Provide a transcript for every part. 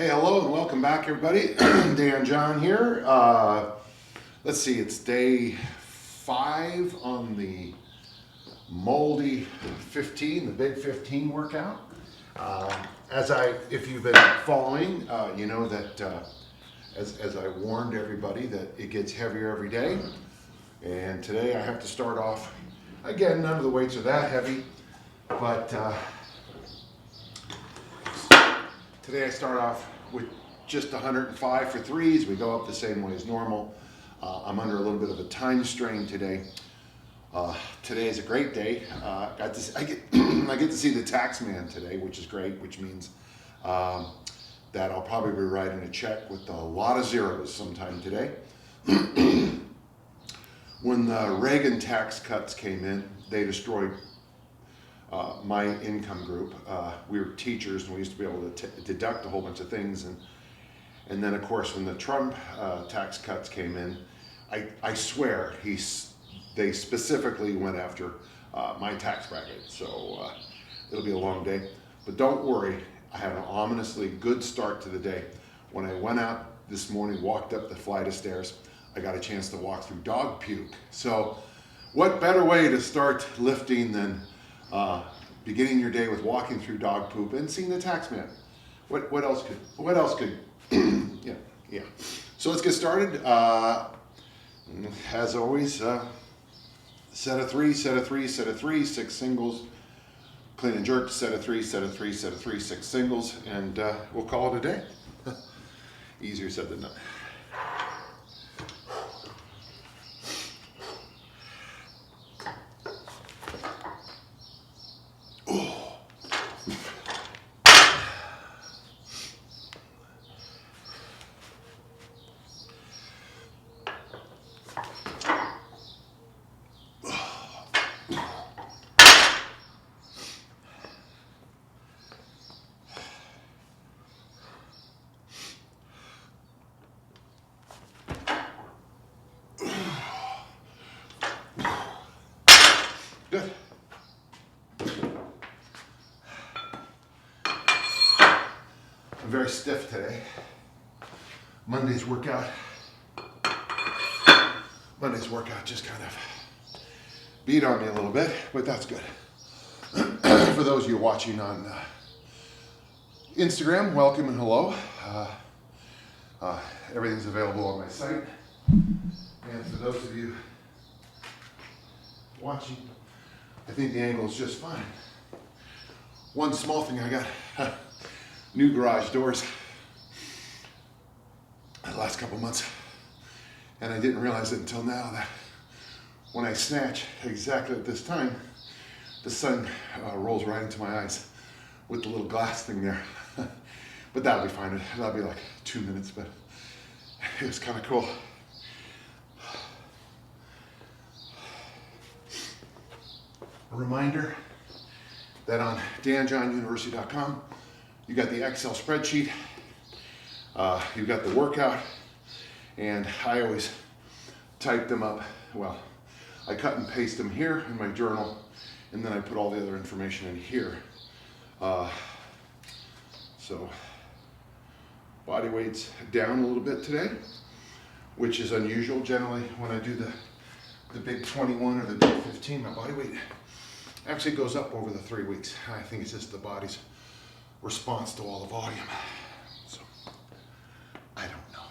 Hey, hello and welcome back, everybody. Dan John here. Let's see, it's day 5 on the Moldy 15, the Big 15 workout. If you've been following, you know that as I warned everybody that it gets heavier every day. And today I have to start off, again, none of the weights are that heavy, but today I start off with just 105 for threes. We go up the same way as normal. I'm under a little bit of a time strain today. Today is a great day. I get to see the tax man today, which is great, which means that I'll probably be writing a check with a lot of zeros sometime today. When the Reagan tax cuts came in, they destroyed my income group. We were teachers and we used to be able to deduct a whole bunch of things. And then of course when the Trump tax cuts came in, I swear they specifically went after my tax bracket. So it'll be a long day. But don't worry, I had an ominously good start to the day. When I went out this morning, walked up the flight of stairs, I got a chance to walk through dog puke. So what better way to start lifting than beginning your day with walking through dog poop and seeing the tax man? What else could yeah. So let's get started. As always, set of three, 6 singles, clean and jerk, set of three, 6 singles, and we'll call it a day. Easier said than done. Good. I'm very stiff today. Monday's workout just kind of beat on me a little bit, but that's good. For those of you watching on Instagram, welcome and hello. Everything's available on my site. And for those of you watching, I think the angle is just fine. One small thing, I got new garage doors the last couple months, and I didn't realize it until now that when I snatch exactly at this time, the sun rolls right into my eyes with the little glass thing there. But that'll be fine. That'll be like 2 minutes, but it was kind of cool. A reminder that on danjohnuniversity.com, you got the Excel spreadsheet, you've got the workout, and I always type them up. Well, I cut and paste them here in my journal, and then I put all the other information in here. So body weight's down a little bit today, which is unusual. Generally, when I do the big 21 or the big 15, my body weight actually goes up over the 3 weeks. I think it's just the body's response to all the volume. So, I don't know.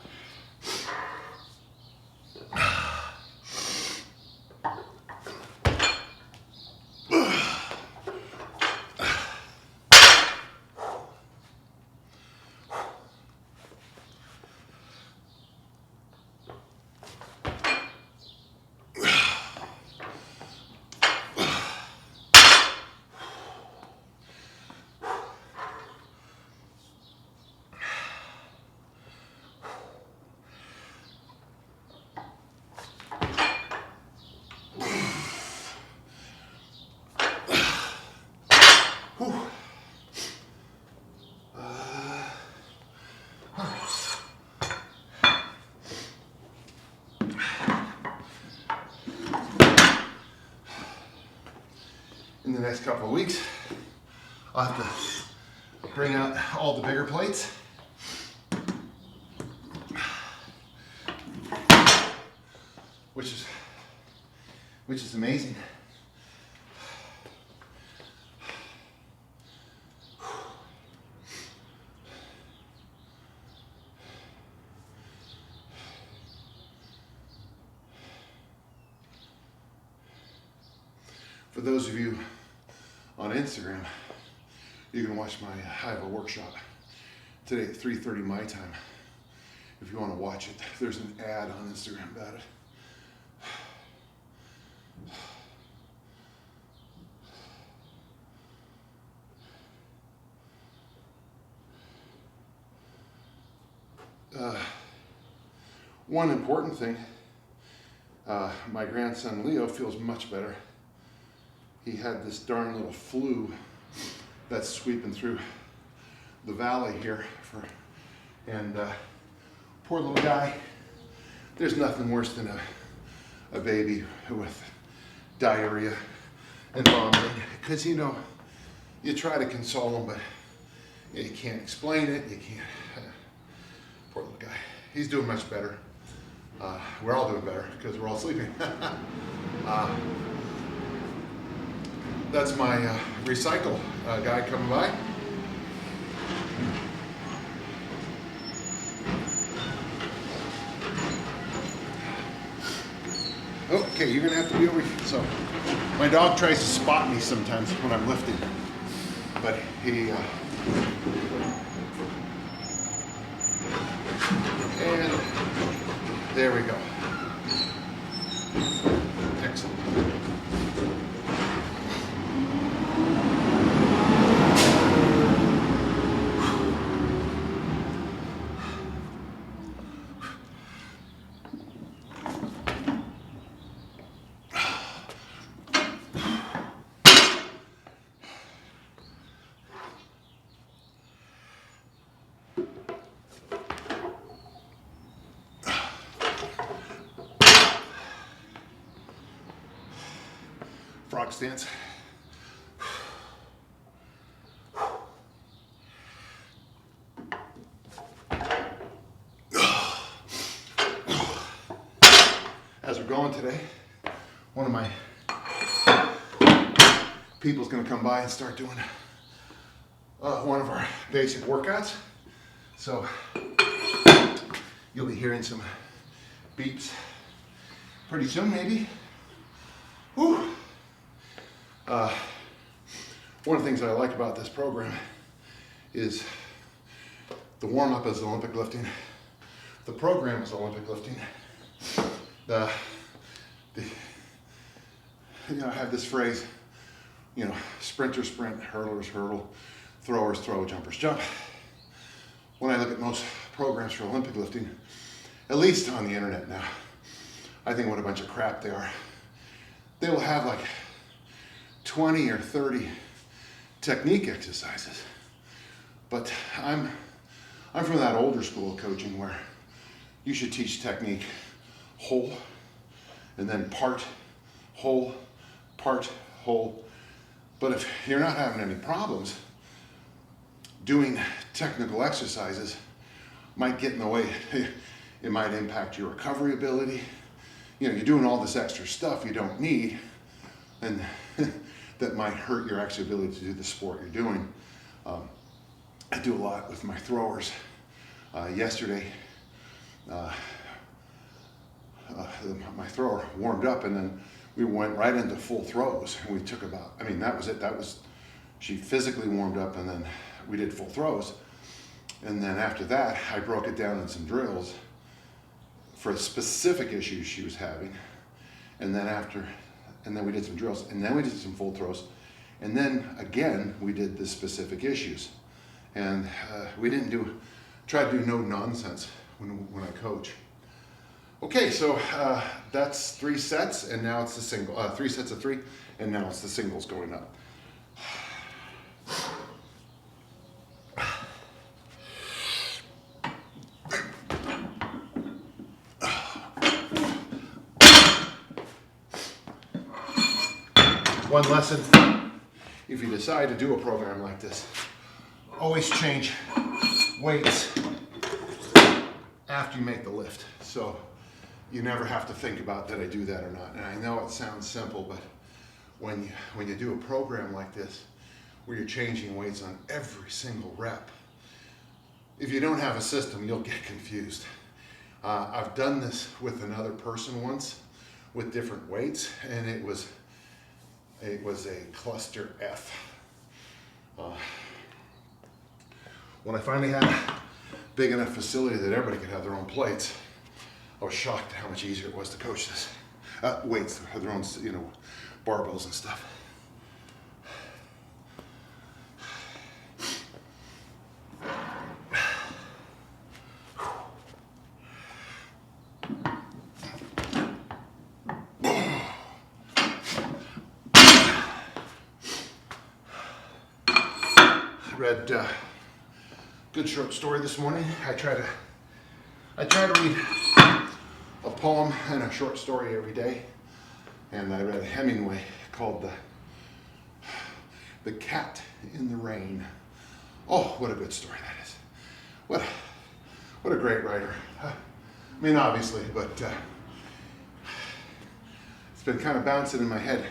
In the next couple of weeks, I'll have to bring out all the bigger plates which is amazing. For those of you on Instagram, you can watch I have a workshop today at 3:30 my time. If you want to watch it, there's an ad on Instagram about it. One important thing, my grandson Leo feels much better. He had this darn little flu that's sweeping through the valley here, and poor little guy. There's nothing worse than a baby with diarrhea and vomiting, because you try to console him, but you can't explain it. You can't. Poor little guy. He's doing much better. We're all doing better because we're all sleeping. That's my recycle guy coming by. Okay, you're gonna have to be over here. So, my dog tries to spot me sometimes when I'm lifting, but he, and there we go. Excellent. Frog stance. As we're going today, one of my people's gonna come by and start doing one of our basic workouts. So you'll be hearing some beeps pretty soon, maybe. Whew. One of the things I like about this program is the warm-up is Olympic lifting, the program is Olympic lifting. I have this phrase, sprinters sprint, hurlers hurdle, throwers throw, jumpers jump. When I look at most programs for Olympic lifting, at least on the internet now, I think what a bunch of crap they are. They will have like 20 or 30 technique exercises. But I'm from that older school of coaching where you should teach technique whole, and then part, whole, part, whole. But if you're not having any problems, doing technical exercises might get in the way. It might impact your recovery ability. You're doing all this extra stuff you don't need, and that might hurt your actual ability to do the sport you're doing. I do a lot with my throwers. Yesterday, my thrower warmed up, and then we went right into full throws, and we took about, that was it. She physically warmed up, and then we did full throws. And then after that, I broke it down in some drills for specific issues she was having. And then we did some drills, and then we did some full throws. And then again, we did the specific issues. And we didn't try to do no nonsense when I coach. Okay, so that's 3 sets, and now it's the single, 3 sets of 3, and now it's the singles going up. One lesson, if you decide to do a program like this, always change weights after you make the lift. So you never have to think about did I do that or not. And I know it sounds simple, but when you do a program like this, where you're changing weights on every single rep, if you don't have a system, you'll get confused. I've done this with another person once with different weights, and it was a cluster F. When I finally had a big enough facility that everybody could have their own plates, I was shocked at how much easier it was to coach this. Weights, have their own, barbells and stuff. Read a good short story this morning. I try to read a poem and a short story every day, and I read Hemingway called The Cat in the Rain. Oh, what a good story that is. What a great writer. I mean, obviously, but it's been kind of bouncing in my head.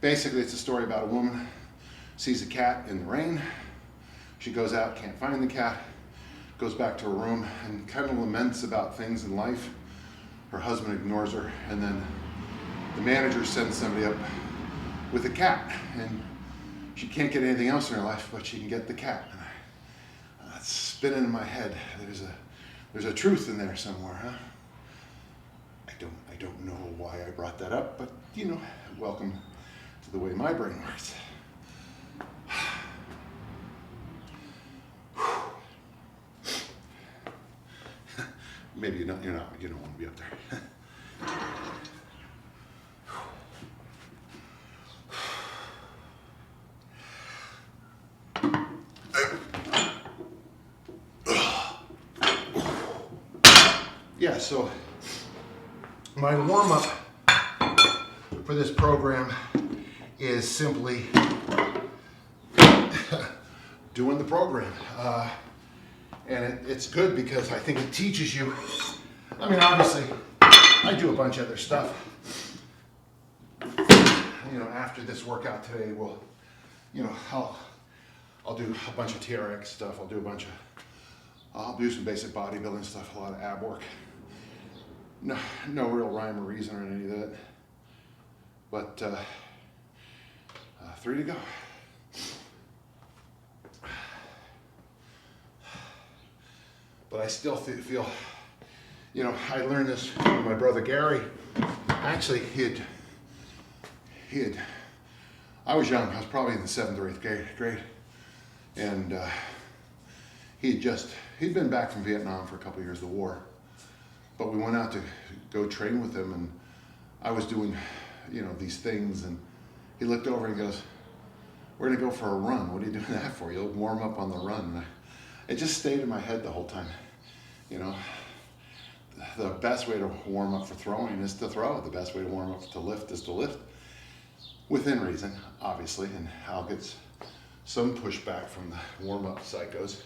Basically, it's a story about a woman sees a cat in the rain. She goes out, can't find the cat, goes back to her room and kind of laments about things in life. Her husband ignores her, and then the manager sends somebody up with a cat, and she can't get anything else in her life, but she can get the cat. And it's spinning in my head. There's a truth in there somewhere, huh? I don't know why I brought that up, but welcome to the way my brain works. Maybe you don't want to be up there. Yeah, so my warm-up for this program is simply doing the program. And it's good because I think it teaches you. I mean, obviously, I do a bunch of other stuff. After this workout today, I'll do a bunch of TRX stuff. I'll do some basic bodybuilding stuff, a lot of ab work. No real rhyme or reason or any of that. But 3 to go. But I still feel, I learned this from my brother Gary. Actually, I was young. I was probably in the 7th or 8th grade. And he'd been back from Vietnam for a couple of years of the war. But we went out to go train with him, and I was doing, these things, and he looked over and he goes, "We're gonna go for a run. What are you doing that for? You'll warm up on the run." And it just stayed in my head the whole time. The best way to warm up for throwing is to throw. The best way to warm up to lift is to lift. Within reason, obviously, and Al gets some pushback from the warm-up cycles.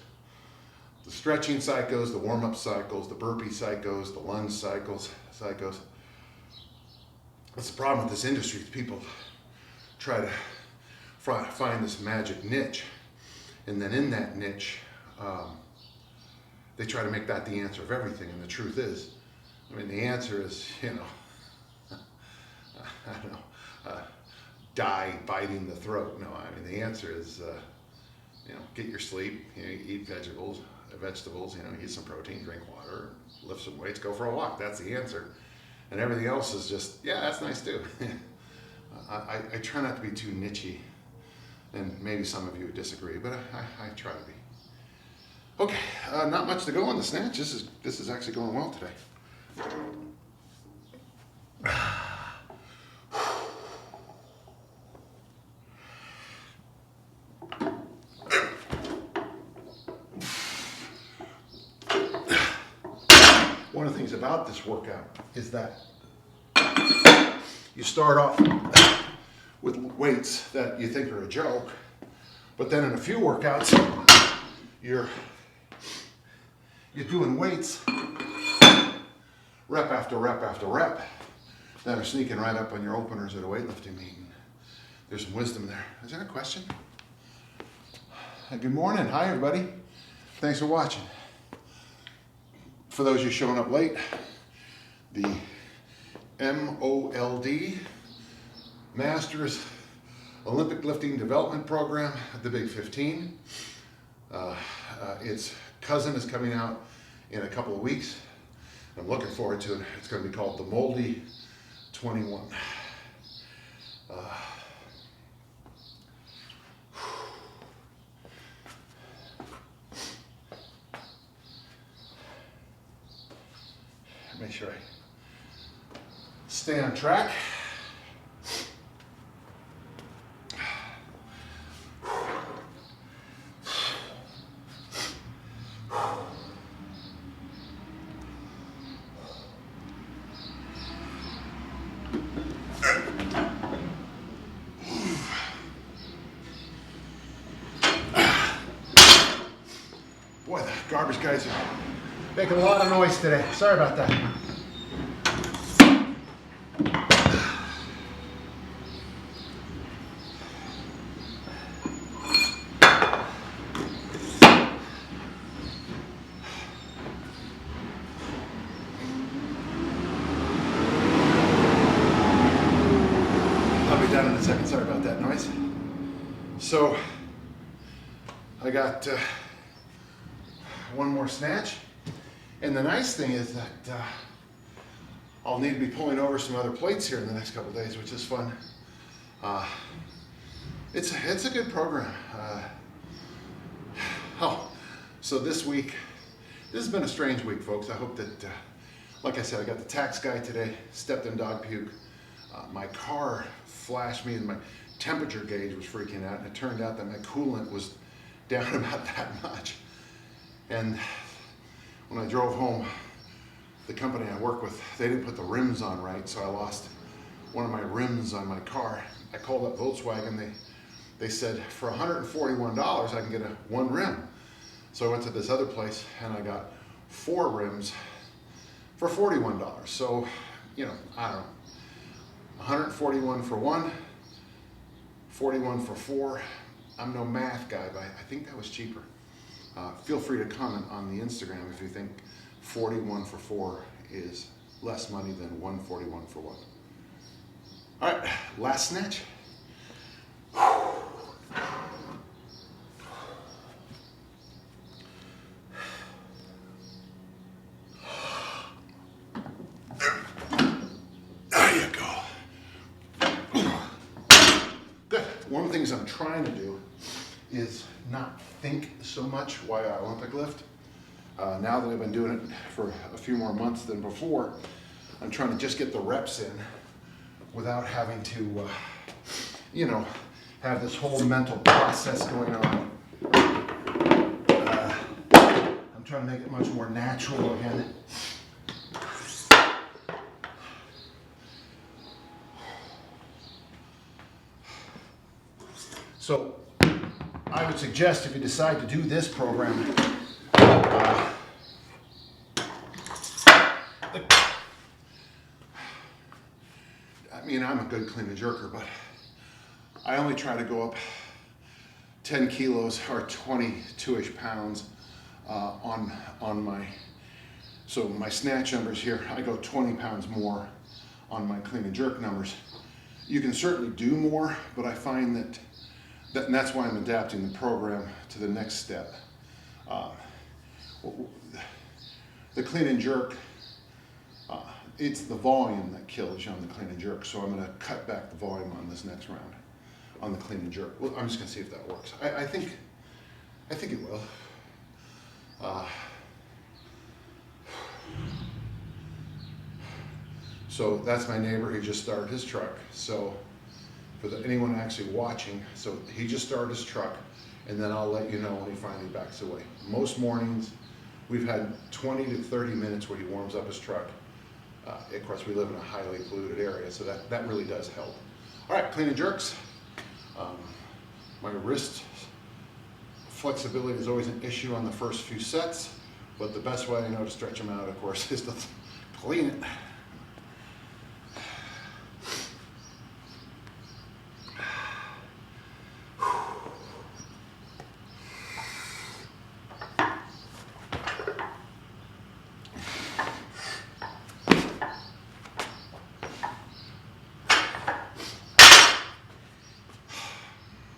The stretching cycles, the warm-up cycles, the burpee cycles, the lunge cycles. That's the problem with this industry. People try to find this magic niche, and then in that niche, they try to make that the answer of everything. And the truth is, the answer is, I don't know, die biting the throat. No, the answer is, get your sleep, eat vegetables, eat some protein, drink water, lift some weights, go for a walk. That's the answer. And everything else is just, yeah, that's nice too. I try not to be too niche-y, and maybe some of you disagree, but I try to be. Okay, not much to go on the snatch. This is actually going well today. One of the things about this workout is that you start off with weights that you think are a joke, but then in a few workouts, you're doing weights rep after rep after rep that are sneaking right up on your openers at a weightlifting meeting. There's some wisdom there. Is there a question? Good morning. Hi, everybody. Thanks for watching. For those of you showing up late, the MOLD, Masters Olympic Lifting Development Program at the Big 15. Its cousin is coming out in a couple of weeks. I'm looking forward to it. It's going to be called the Moldy 21. Make sure I stay on track. Boy, the garbage guys are making a lot of noise today. Sorry about that. I'll be done in a second. Sorry about that noise. So, I got one more snatch. And the nice thing is that I'll need to be pulling over some other plates here in the next couple of days, which is fun. It's a good program. So this week, this has been a strange week, folks. I hope that, like I said, I got the tax guy today, stepped in dog puke. My car flashed me and my temperature gauge was freaking out, and it turned out that my coolant was down about that much. And when I drove home, the company I work with, they didn't put the rims on right, so I lost one of my rims on my car. I called up Volkswagen. They said for $141 I can get one rim. So I went to this other place and I got 4 rims for $41. So, you know, I don't know, 141 for 1, 41 for 4. I'm no math guy, but I think that was cheaper. Feel free to comment on the Instagram if you think 41 for 4 is less money than 141 for 1. All right, last snatch. There you go. Good. One of the things I'm trying to do is not think so much while I Olympic lift. Now that I've been doing it for a few more months than before, I'm trying to just get the reps in without having to, you know, have this whole mental process going on. I'm trying to make it much more natural again. So I would suggest if you decide to do this program, I mean, I'm a good clean and jerker, but I only try to go up 10 kilos or 22-ish pounds on my, so my snatch numbers here, I go 20 pounds more on my clean and jerk numbers. You can certainly do more, but I find that and that's why I'm adapting the program to the next step. The clean and jerk, it's the volume that kills you on the clean and jerk, so I'm going to cut back the volume on this next round on the clean and jerk. Well, I'm just going to see if that works. I think it will. So that's my neighbor. He just started his truck. So for anyone actually watching, so he just started his truck, and then I'll let you know when he finally backs away. Most mornings, we've had 20 to 30 minutes where he warms up his truck. Of course, we live in a highly polluted area, so that really does help. All right, clean and jerks. My wrist flexibility is always an issue on the first few sets, but the best way I know to stretch them out, of course, is to Clean it.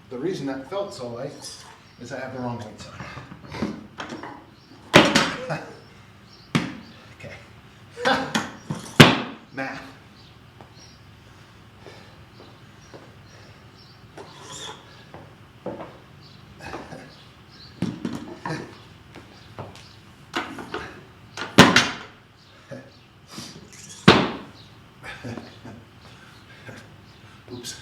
The reason that felt so light is I have the wrong weights on. Okay. Math. Oops.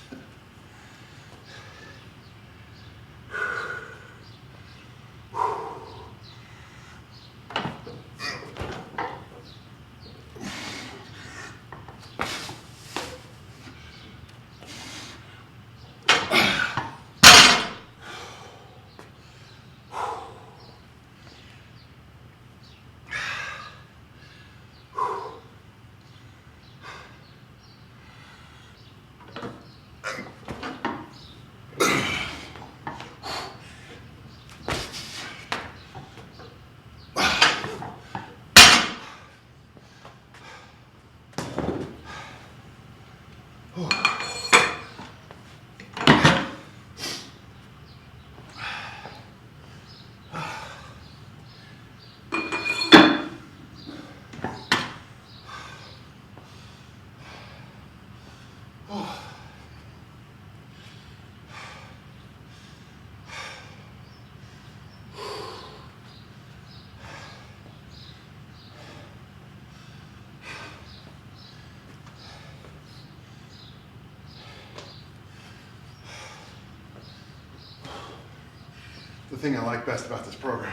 The thing I like best about this program,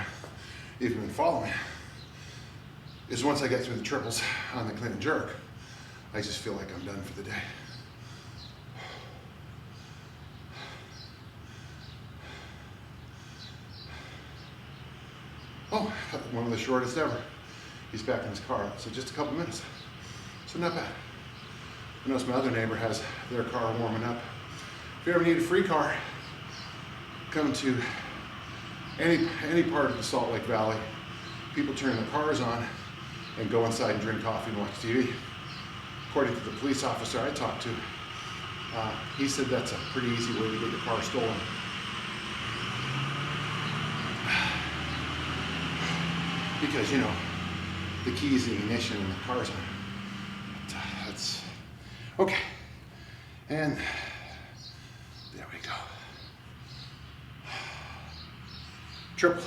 if you've been following, is once I get through the triples on the clean and jerk, I just feel like I'm done for the day. Oh, one of the shortest ever. He's back in his car, so just a couple minutes. So not bad. I notice my other neighbor has their car warming up. If you ever need a free car, come to any part of the Salt Lake Valley. People turn their cars on and go inside and drink coffee and watch TV. According to the police officer I talked to, he said that's a pretty easy way to get your car stolen. Because, you know, the keys, the ignition, and the car's on. That's okay. And there we go. Triple.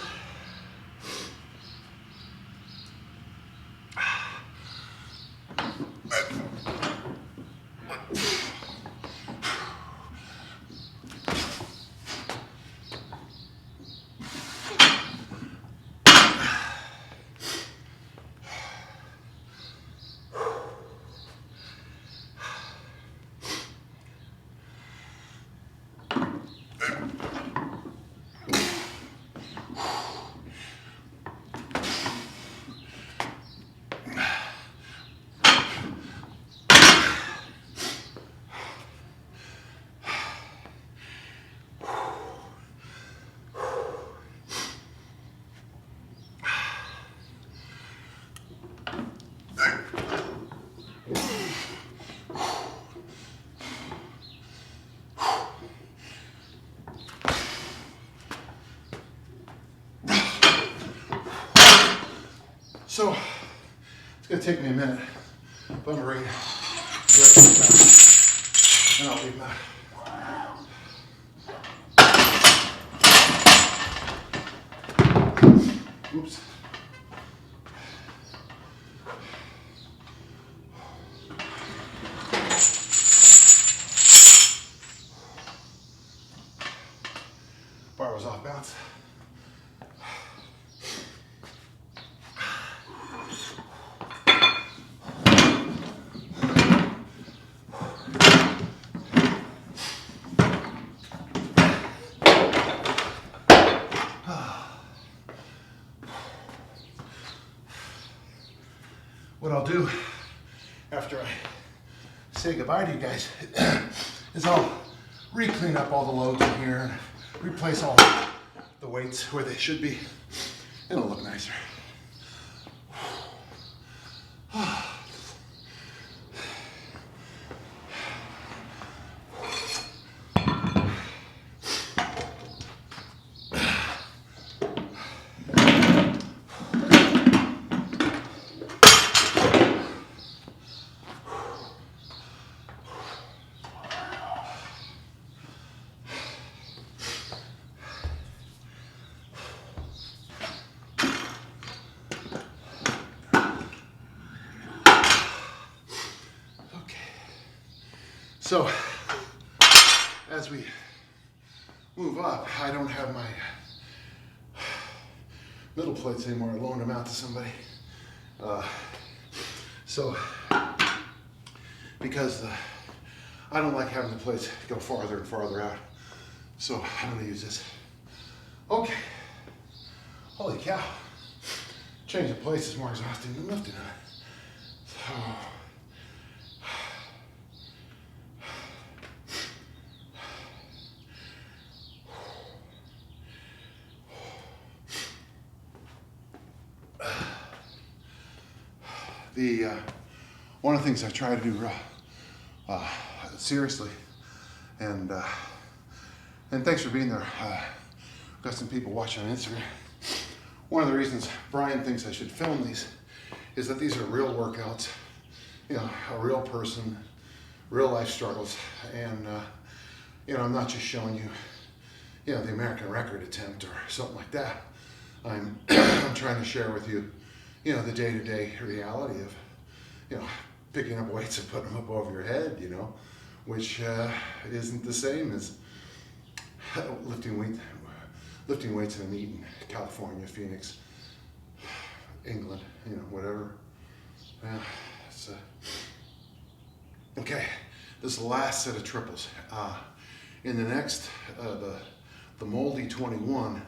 So, it's going to take me a minute, but I'm ready. And I'll leave that. Oops. Bar was off balance. What I'll do after I say goodbye to you guys is I'll re-clean up all the loads in here and replace all the weights where they should be. It'll look nicer. So, as we move up, I don't have my middle plates anymore. I loaned them out to somebody. Because I don't like having the plates go farther and farther out. So I'm gonna use this. Okay. Holy cow. Changing plates is more exhausting than lifting it. So, one of the things I try to do seriously, and thanks for being there. Got some people watching on Instagram. One of the reasons Brian thinks I should film these is that these are real workouts, you know, a real person, real life struggles, and you know, I'm not just showing you, you know, the American record attempt or something like that. I'm trying to share with you, you know, the day-to-day reality of, you know, picking up weights and putting them up over your head, you know, which isn't the same as lifting weights in Eaton, California, Phoenix, England, you know, whatever. Yeah, it's, okay, this last set of triples. In the next, the moldy 21,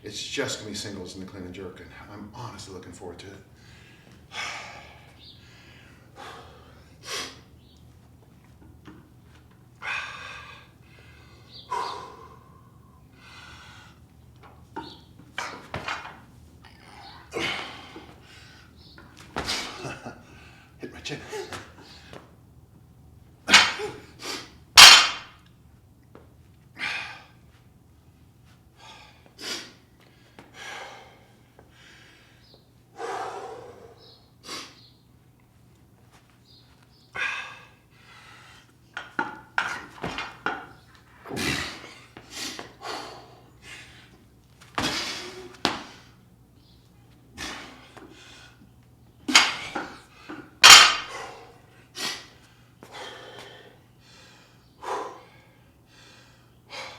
it's just gonna be singles in the clean and jerk, and I'm honestly looking forward to it. Hit my chin.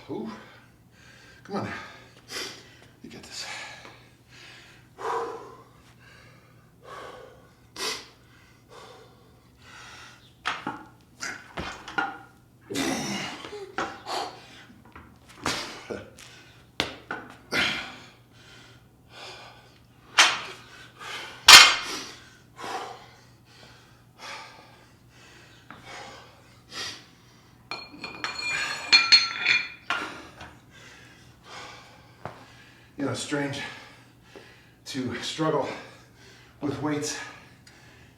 Ooh, come on, you get this. You know, it's strange to struggle with weights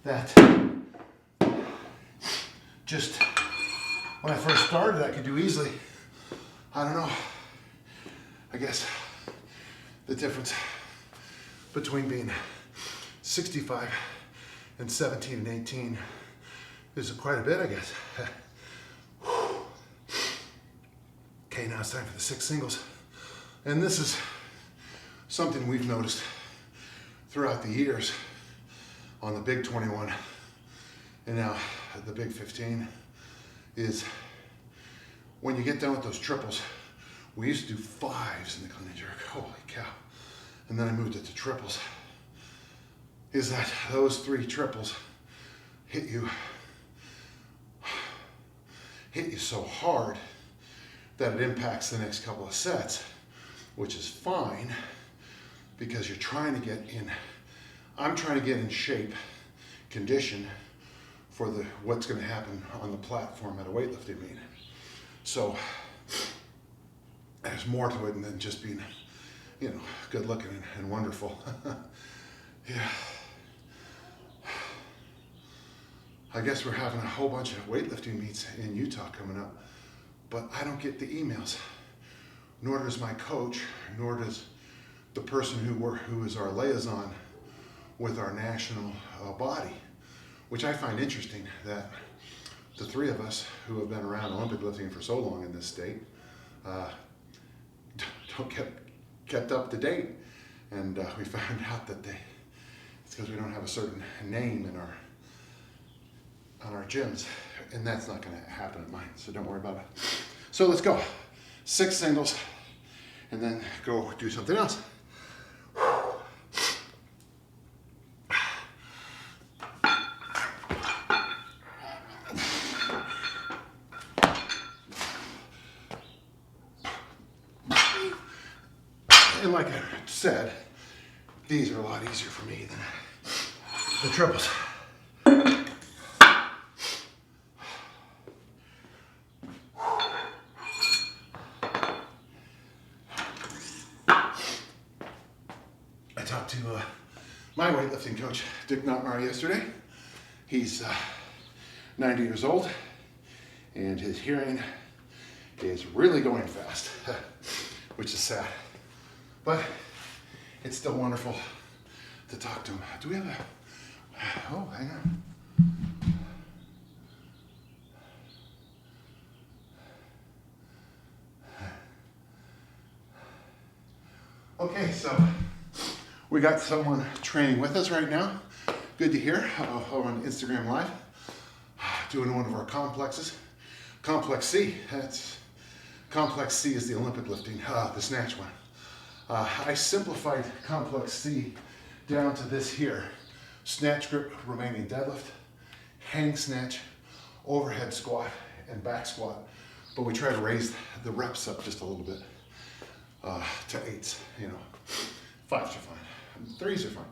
that just when I first started I could do easily. I don't know. I guess the difference between being 65 and 17 and 18 is quite a bit, I guess. Okay, now it's time for the 6 singles. And this is something we've noticed throughout the years on the big 21 and now the big 15 is when you get done with those triples, we used to do 5s in the clean and jerk, holy cow. And then I moved it to triples. Is that those 3 triples hit you so hard that it impacts the next couple of sets, which is fine because you're trying to get in, I'm trying to get in shape, condition for what's going to happen on the platform at a weightlifting meet. So there's more to it than just being, good looking and wonderful. Yeah. I guess we're having a whole bunch of weightlifting meets in Utah coming up, but I don't get the emails. Nor does my coach, nor does the person who is our liaison with our national body, which I find interesting that the three of us who have been around Olympic lifting for so long in this state don't kept up to date. And we found out that it's because we don't have a certain name in on our gyms, and that's not going to happen at mine, so don't worry about it. So let's go. 6 singles, and then go do something else. And like I said, these are a lot easier for me than the triples. I talked to my weightlifting coach, Dick Notmar, yesterday. He's 90 years old, and his hearing is really going fast, which is sad. But it's still wonderful to talk to him. Do we have oh, hang on. Okay, so we got someone training with us right now. Good to hear. On Instagram Live, doing one of our complexes. Complex C. Complex C is the Olympic lifting, the snatch one. I simplified Complex C down to this here. Snatch grip, remaining deadlift, hang snatch, overhead squat, and back squat. But we try to raise the reps up just a little bit to 8s, 5s are fine, 3s are fine.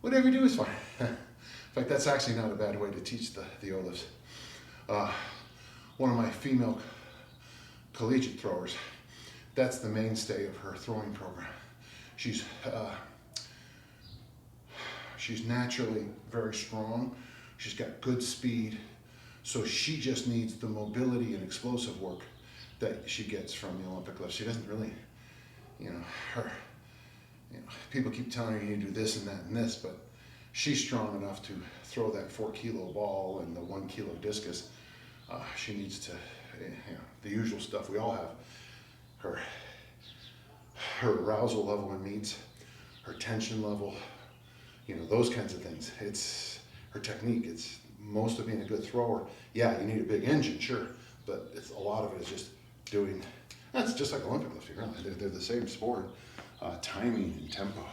Whatever you do is fine. In fact, that's actually not a bad way to teach the O-lifts. One of my female collegiate throwers, that's the mainstay of her throwing program. She's naturally very strong. She's got good speed. So she just needs the mobility and explosive work that she gets from the Olympic lift. She doesn't really, people keep telling her you do this and that and this, but she's strong enough to throw that 4-kilo ball and the 1-kilo discus. She needs to, the usual stuff we all have. Her arousal level in meets, her tension level, those kinds of things. It's her technique. It's most of being a good thrower. Yeah, you need a big engine, sure, but a lot of it is just doing. That's just like Olympic lifting, really. They're the same sport. Timing and tempo.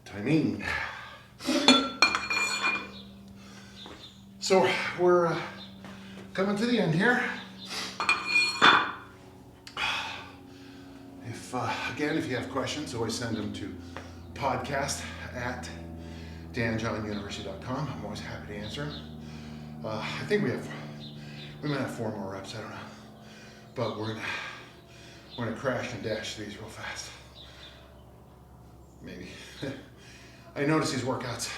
Timing. So we're coming to the end here. If you have questions, always send them to podcast@danjohnuniversity.com. I'm always happy to answer them. I think we might have 4 more reps, I don't know. But we're gonna crash and dash these real fast. Maybe. I notice these workouts,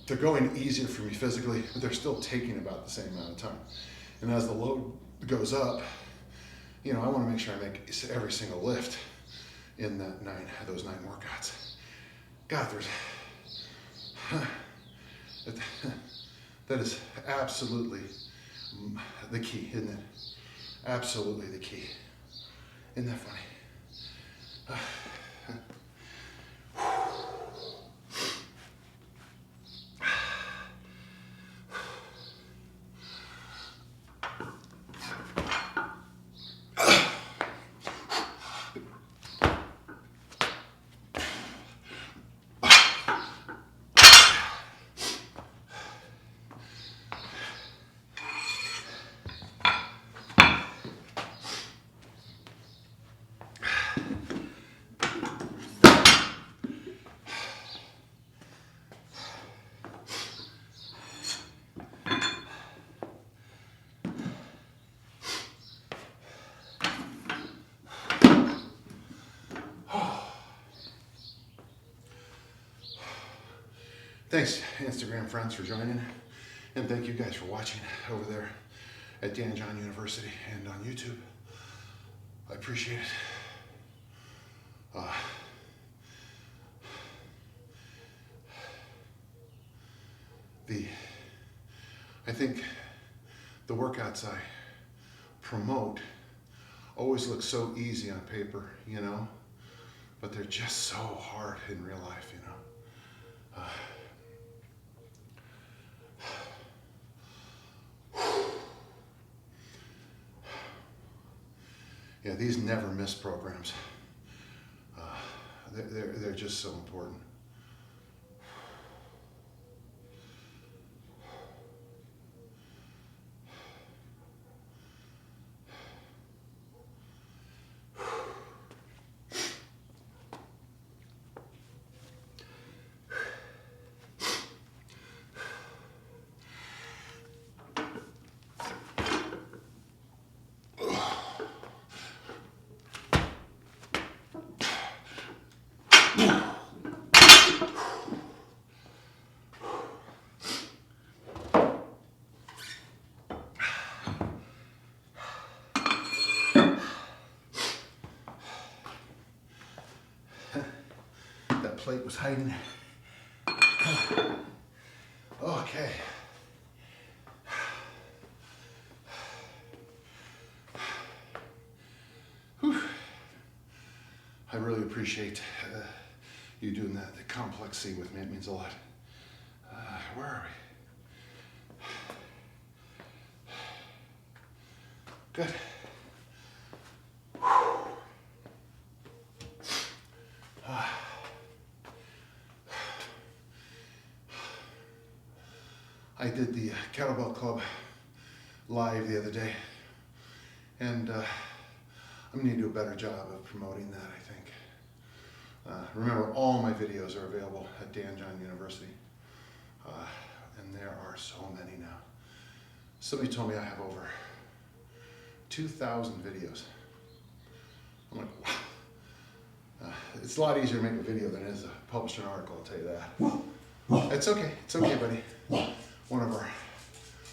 they're going easier for me physically, but they're still taking about the same amount of time. And as the load goes up, I want to make sure I make every single lift in those 9 workouts. God, that is absolutely the key, isn't it? Absolutely the key. Isn't that funny? Thanks, Instagram friends, for joining. And thank you guys for watching over there at Dan John University and on YouTube. I appreciate it. I think the workouts I promote always look so easy on paper, you know, but they're just so hard in real life, you know. Yeah, these never miss programs. They're just so important. That plate was hiding. Okay. Whew. I really appreciate you doing that, the complex C with me. It means a lot. Where are we? Good. I did the kettlebell club live the other day, and I'm going to do a better job of promoting that, I think. Remember, all my videos are available at Dan John University, and there are so many now. Somebody told me I have over 2,000 videos. I'm like, wow. It's a lot easier to make a video than it is to publish an article, I'll tell you that. It's okay, buddy. One of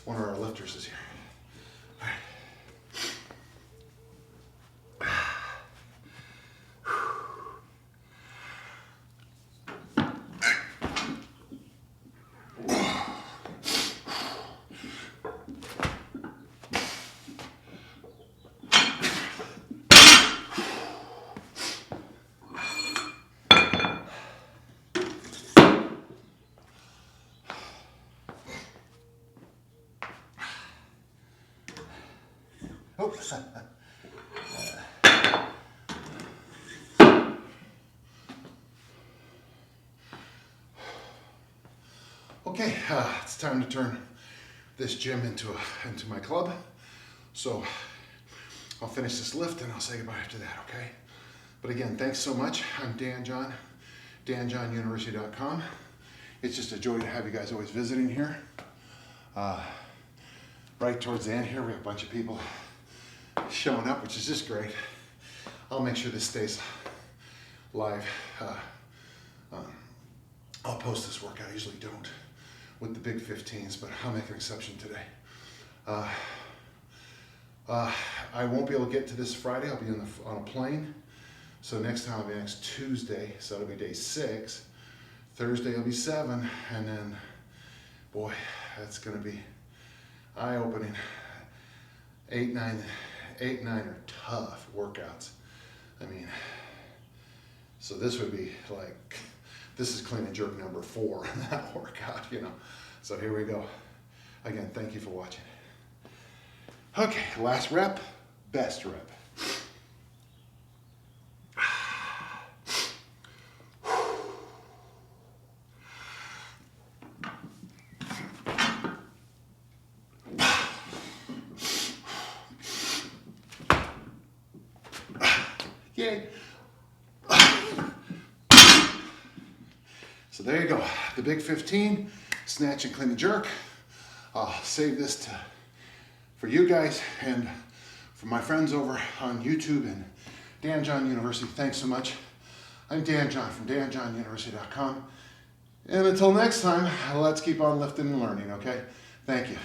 our lifters is here. All right. Oops. Okay, it's time to turn this gym into my club. So I'll finish this lift and I'll say goodbye after that, okay? But again, thanks so much. I'm Dan John, danjohnuniversity.com. It's just a joy to have you guys always visiting here. Right towards the end here, we have a bunch of people showing up, which is just great. I'll make sure this stays live. I'll post this workout. I usually don't with the big 15s, but I'll make an exception today. I won't be able to get to this Friday. I'll be on a plane. So next time will be next Tuesday. So it'll be day 6. Thursday will be 7. And then, boy, that's going to be eye-opening. 8, 9 are tough workouts. I mean, so this would be like, this is clean and jerk number 4 in that workout, you know. So here we go. Again, thank you for watching. Okay, last rep, best rep. Yay. So there you go, the big 15, snatch and clean and jerk. I'll save this for you guys and for my friends over on YouTube and Dan John University. Thanks so much. I'm Dan John from danjohnuniversity.com. And until next time, let's keep on lifting and learning, okay? Thank you.